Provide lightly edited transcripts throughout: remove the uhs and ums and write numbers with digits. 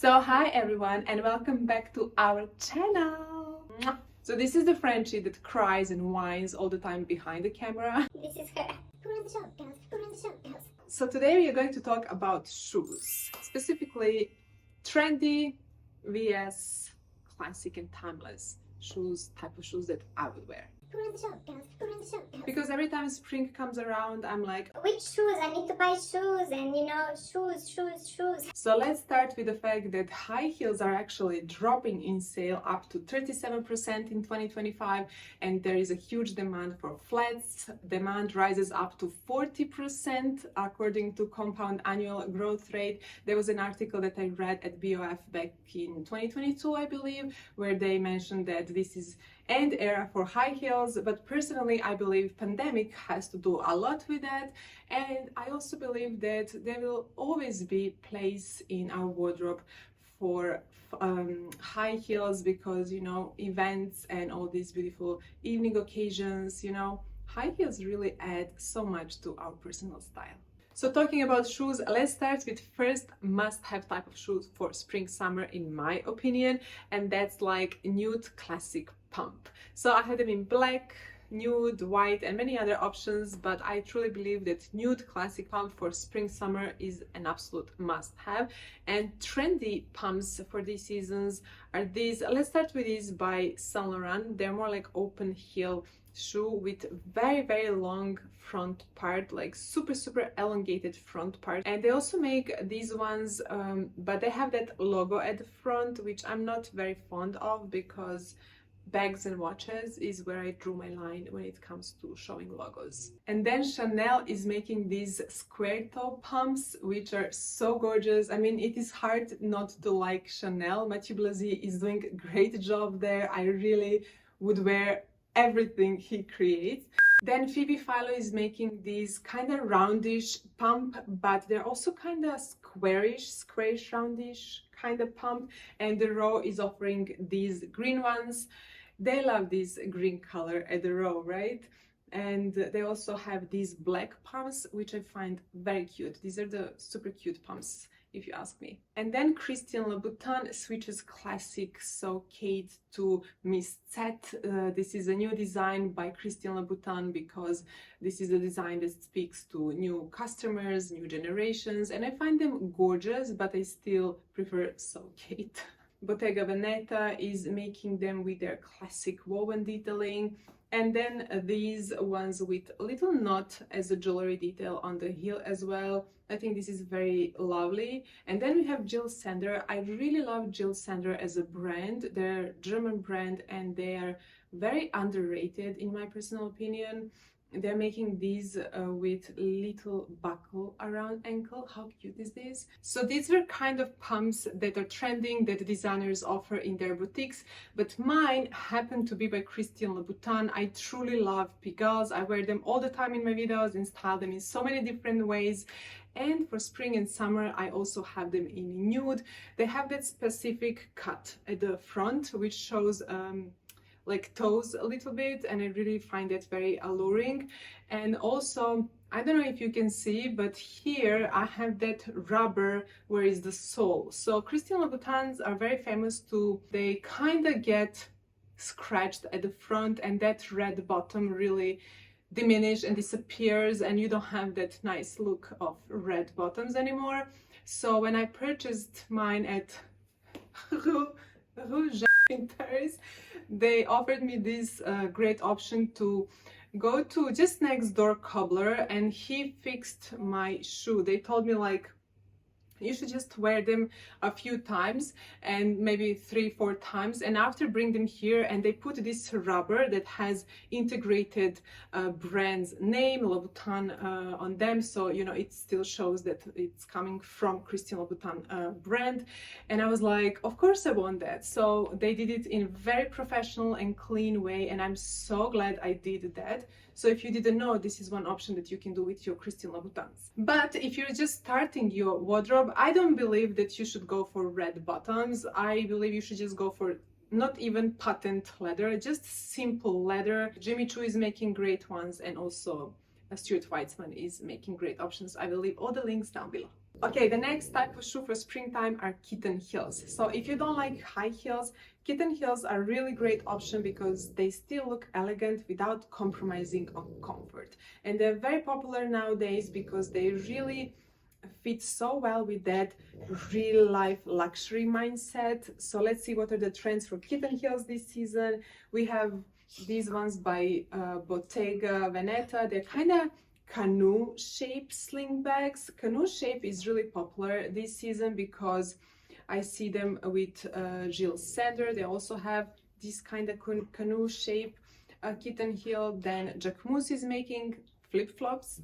So hi everyone and welcome back to our channel. So this is the Frenchie that cries and whines all the time behind the camera. This is her. Go around the shop, girls. Go around the shop, girls. So today we are going to talk about shoes, specifically trendy vs classic and timeless shoes, type of shoes that I would wear. Go around the shop, girls. Go around the shop, girls. Because every time spring comes around, I'm like, which shoes? I need to buy shoes and shoes. So let's start with the fact that high heels are actually dropping in sale up to 37% in 2025, and there is a huge demand for flats. Demand rises up to 40% according to compound annual growth rate. There was an article that I read at BOF back in 2022, I believe, where they mentioned that this is end era for high heels, but personally I believe pandemic has to do a lot with that, and I also believe that there will always be place in our wardrobe for high heels because, you know, events and all these beautiful evening occasions, you know, high heels really add so much to our personal style. So talking about shoes, let's start with first must-have type of shoes for spring summer in my opinion, and that's like nude classic pump. So I have them in black, nude, white and many other options, but I truly believe that nude classic pump for spring summer is an absolute must-have. And trendy pumps for these seasons are these. Let's start with these by Saint Laurent. They're more like open heel shoe with very long front part, like super elongated front part, and they also make these ones but they have that logo at the front, which I'm not very fond of because bags and watches is where I drew my line when it comes to showing logos. And then Chanel is making these square toe pumps, which are so gorgeous. I mean, it is hard not to like Chanel. Mathieu Blazy is doing a great job there. I really would wear everything he creates. Then Phoebe Philo is making these kind of roundish pump, but they're also kind of squarish roundish kind of pump, and the Row is offering these green ones. They love this green color at the Row, right? And they also have these black pumps, which I find very cute. These are the super cute pumps, if you ask me. And then Christian Louboutin switches classic so Kate to Miss Set. This is a new design by Christian Louboutin because this is a design that speaks to new customers, new generations, and I find them gorgeous, but I still prefer so Kate. Bottega Veneta is making them with their classic woven detailing, and then these ones with a little knot as a jewelry detail on the heel as well. I think this is very lovely. And then we have Jill Sander. I really love Jill Sander as a brand. They're a German brand and they are very underrated in my personal opinion. They're making these with little buckle around ankle. How cute is this? So these were kind of pumps that are trending that designers offer in their boutiques, but mine happened to be by Christian Louboutin. I truly love Pigalle. I wear them all the time in my videos and style them in so many different ways. And for spring and summer, I also have them in nude. They have that specific cut at the front, which shows like toes a little bit, and I really find that very alluring. And also, I don't know if you can see, but here I have that rubber where is the sole. So Christian Louboutins are very famous too. They kind of get scratched at the front, and that red bottom really diminish and disappears, and you don't have that nice look of red bottoms anymore. So when I purchased mine at Rouge in Paris, they offered me this great option to go to just next door cobbler, and he fixed my shoe. They told me like, you should just wear them a few times, and maybe 3-4 times, and after bring them here, and they put this rubber that has integrated brand's name Louboutin on them, so you know it still shows that it's coming from Christian Louboutin brand. And I was like, of course I want that. So they did it in a very professional and clean way, and I'm so glad I did that. So if you didn't know, this is one option that you can do with your Christian Louboutins. But if you're just starting your wardrobe, I don't believe that you should go for red bottoms. I believe you should just go for not even patent leather, just simple leather. Jimmy Choo is making great ones, and also Stuart Weitzman is making great options. I will leave all the links down below. Okay, the next type of shoe for springtime are kitten heels. So if you don't like high heels, kitten heels are a really great option because they still look elegant without compromising on comfort. And they're very popular nowadays because they really fit so well with that real life luxury mindset. So let's see what are the trends for kitten heels this season. We have these ones by Bottega Veneta. They're kind of canoe shape sling bags. Canoe shape is really popular this season because I see them with Jill Sander. They also have this kind of canoe shape kitten heel. Then Jacquemus is making flip-flops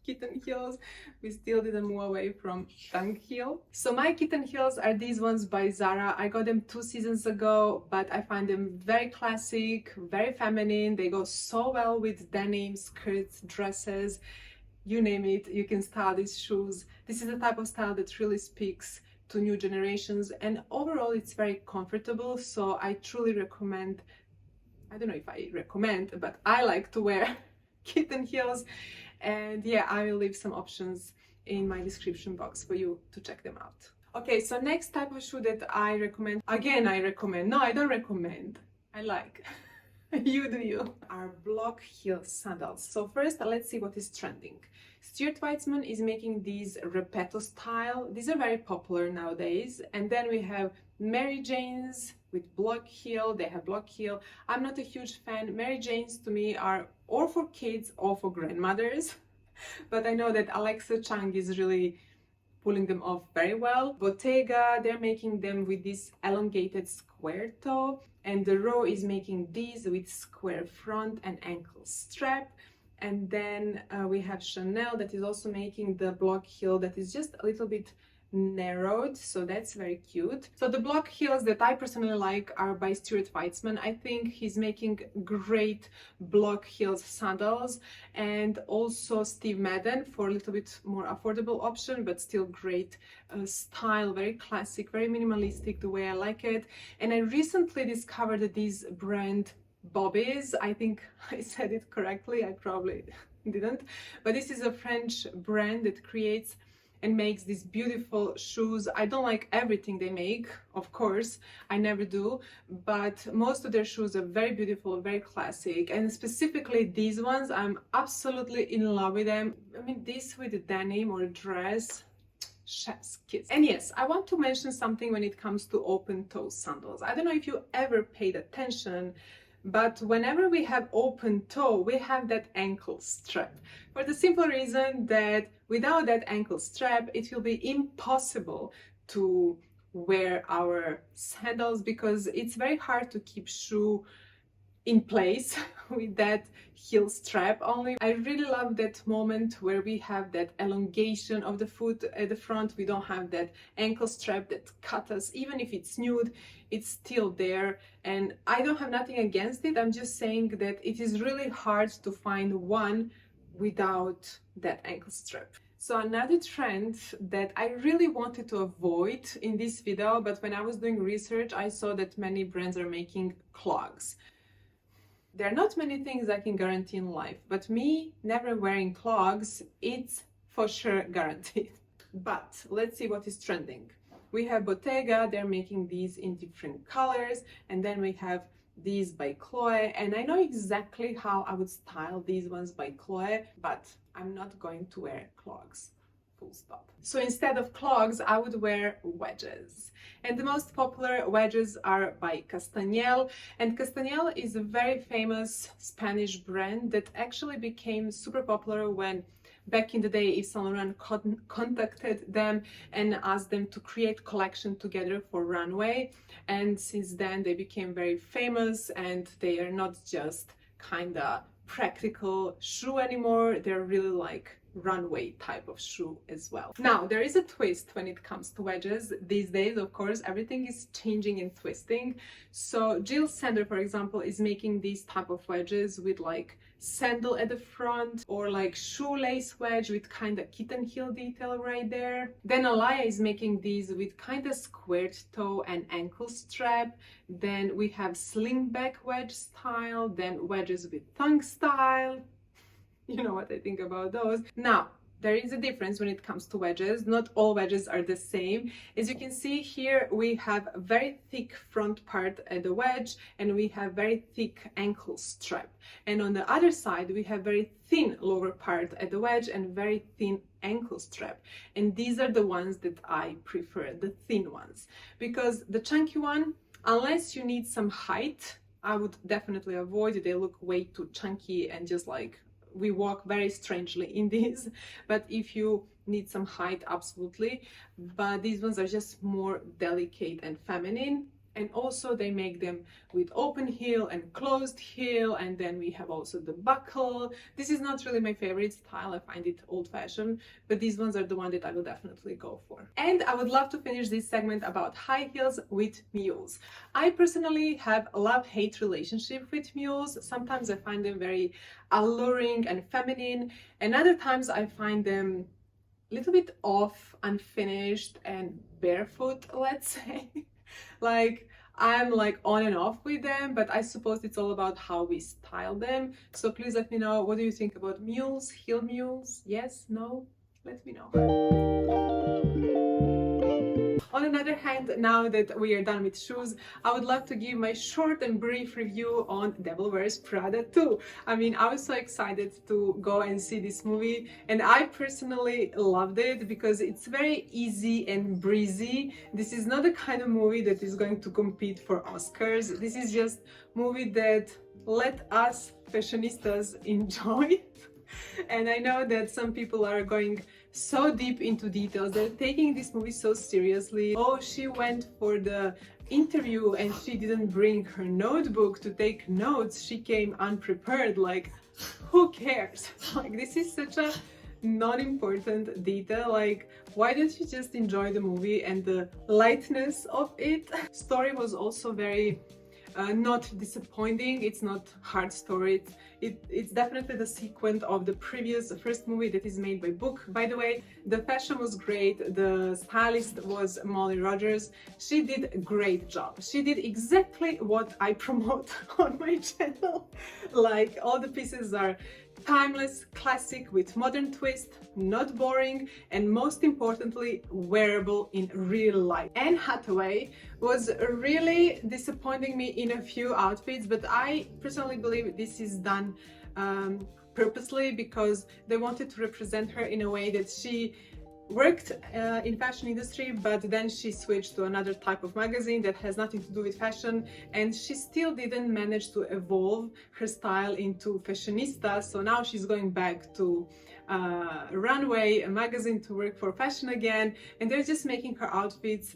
kitten heels. We still didn't move away from tongue heel. So my kitten heels are these ones by Zara. I got them 2 seasons ago, but I find them very classic, very feminine. They go so well with denim, skirts, dresses, you name it, you can style these shoes. This is the type of style that really speaks to new generations, and overall it's very comfortable. So I truly recommend, I don't know if I recommend, but I like to wear kitten heels. And yeah, I will leave some options in my description box for you to check them out. Okay, so next type of shoe that I recommend, again I recommend, no I don't recommend, I like, you do you, are block heel sandals. So first let's see what is trending. Stuart Weitzman is making these Repetto style. These are very popular nowadays. And then we have Mary Jane's with block heel. They have block heel. I'm not a huge fan. Mary Jane's to me are or for kids or for grandmothers. But I know that Alexa Chung is really pulling them off very well. Bottega, they're making them with this elongated square toe. And the Row is making these with square front and ankle strap. And then we have Chanel that is also making the block heel that is just a little bit narrowed, so that's very cute. So the block heels that I personally like are by Stuart Weitzman. I think he's making great block heels sandals, and also Steve Madden for a little bit more affordable option, but still great style, very classic, very minimalistic, the way I like it. And I recently discovered this brand Bobbies. I think I said it correctly, I probably didn't, but this is a French brand that creates and makes these beautiful shoes. I don't like everything they make, of course, I never do, but most of their shoes are very beautiful, very classic, and specifically these ones, I'm absolutely in love with them. I mean, this with a denim or a dress, chef's kiss. And yes, I want to mention something when it comes to open toe sandals. I don't know if you ever paid attention, but whenever we have open toe, we have that ankle strap. For the simple reason that without that ankle strap, it will be impossible to wear our sandals because it's very hard to keep shoe in place with that heel strap only. I really love that moment where we have that elongation of the foot at the front. We don't have that ankle strap that cut us. Even if it's nude, it's still there. And I don't have nothing against it. I'm just saying that it is really hard to find one without that ankle strap. So another trend that I really wanted to avoid in this video, but when I was doing research, I saw that many brands are making clogs. There are not many things I can guarantee in life, but me never wearing clogs, it's for sure guaranteed. But let's see what is trending. We have Bottega, they're making these in different colors, and then we have these by Chloe, and I know exactly how I would style these ones by Chloe, but I'm not going to wear clogs. Full stop. So instead of clogs, I would wear wedges. And the most popular wedges are by Castañel. And Castañel is a very famous Spanish brand that actually became super popular when back in the day Yves Saint Laurent contacted them and asked them to create collection together for runway. And since then they became very famous, and they are not just kinda practical shoe anymore, they're really like runway type of shoe as well. Now there is a twist when it comes to wedges these days. Of course, everything is changing and twisting. So Jill Sander, for example, is making these type of wedges with like sandal at the front, or like shoelace wedge with kind of kitten heel detail right there. Then Alaya is making these with kind of squared toe and ankle strap. Then we have slingback wedge style, then wedges with tongue style. You know what I think about those. Now, there is a difference when it comes to wedges. Not all wedges are the same. As you can see here, we have a very thick front part at the wedge, and we have very thick ankle strap. And on the other side, we have very thin lower part at the wedge and very thin ankle strap. And these are the ones that I prefer, the thin ones. Because the chunky one, unless you need some height, I would definitely avoid. They look way too chunky and just like we walk very strangely in these. But if you need some height, absolutely. But these ones are just more delicate and feminine. And also they make them with open heel and closed heel, and then we have also the buckle. This is not really my favorite style. I find it old-fashioned, but these ones are the one that I will definitely go for. And I would love to finish this segment about high heels with mules. I personally have a love-hate relationship with mules. Sometimes I find them very alluring and feminine, and other times I find them a little bit off, unfinished, and barefoot, let's say. Like, I'm like on and off with them, but I suppose it's all about how we style them. So please let me know, what do you think about mules, heel mules? Yes, no? Let me know. On another hand, now that we are done with shoes, I would love to give my short and brief review on Devil Wears Prada 2. I mean, I was so excited to go and see this movie, and I personally loved it because it's very easy and breezy. This is not the kind of movie that is going to compete for Oscars. This is just a movie that let us fashionistas enjoy. And I know that some people are going so deep into details. They're taking this movie so seriously. Oh, she went for the interview and she didn't bring her notebook to take notes. She came unprepared. Like, who cares? Like, this is such a non-important detail. Like, why don't you just enjoy the movie and the lightness of it? Story was also very not disappointing. It's not hard story. It's definitely the sequel of the first movie that is made by book. By the way, the fashion was great. The stylist was Molly Rogers. She did a great job. She did exactly what I promote on my channel. Like, all the pieces are timeless, classic with modern twist, not boring, and most importantly, wearable in real life. Anne Hathaway was really disappointing me in a few outfits, but I personally believe this is done purposely because they wanted to represent her in a way that she worked in fashion industry, but then she switched to another type of magazine that has nothing to do with fashion, and she still didn't manage to evolve her style into fashionista. So now she's going back to runway, a magazine, to work for fashion again, and they're just making her outfits,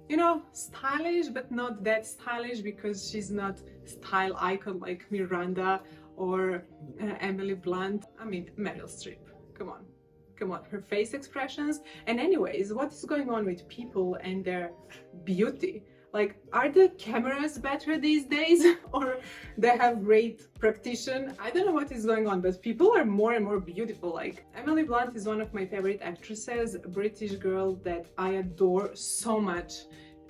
you know, stylish, but not that stylish because she's not style icon like Miranda or Emily Blunt. I mean, Meryl Streep. Come on, her face expressions. And anyways, what is going on with people and their beauty? Like, are the cameras better these days or they have great practitioner? I don't know what is going on, but people are more and more beautiful. Like, Emily Blunt is one of my favorite actresses, a British girl that I adore so much.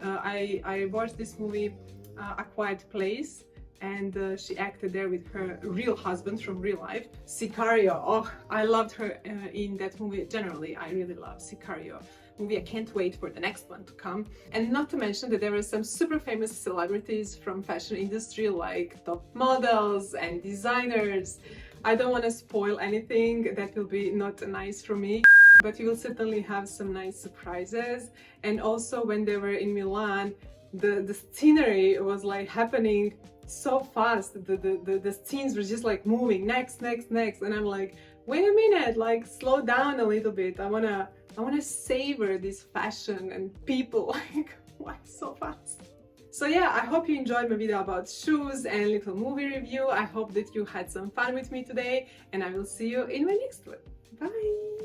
I watched this movie, A Quiet Place, and she acted there with her real husband from real life, Sicario. Oh, I loved her in that movie. Generally, I really love Sicario movie. I can't wait for the next one to come. And not to mention that there were some super famous celebrities from fashion industry, like top models and designers. I don't want to spoil anything, that will be not nice for me, but you will certainly have some nice surprises. And also, when they were in Milan, the scenery was like happening so fast. The scenes were just like moving next, and I'm like, wait a minute, like, slow down a little bit. I wanna savor this fashion and people. Like, why so fast? So yeah, I hope you enjoyed my video about shoes and little movie review. I hope that you had some fun with me today, and I will see you in my next one. Bye.